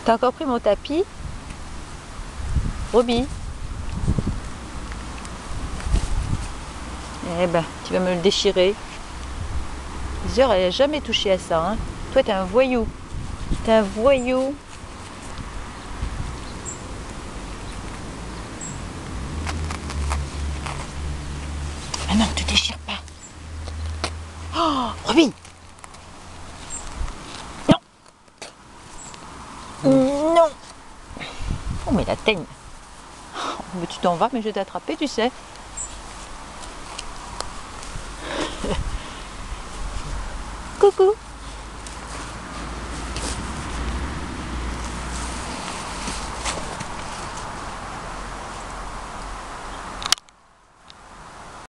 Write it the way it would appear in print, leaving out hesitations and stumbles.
T'as encore pris mon tapis? Roby? Eh ben, tu vas me le déchirer. Zéor, elle n'a jamais touché à ça, hein. Toi, t'es un voyou. T'es un voyou. Ah non, tu déchires pas. Oh, Roby! Non! Non! Oh, mais la teigne. Oh, mais tu t'en vas, mais je vais t'attraper, tu sais. Coucou!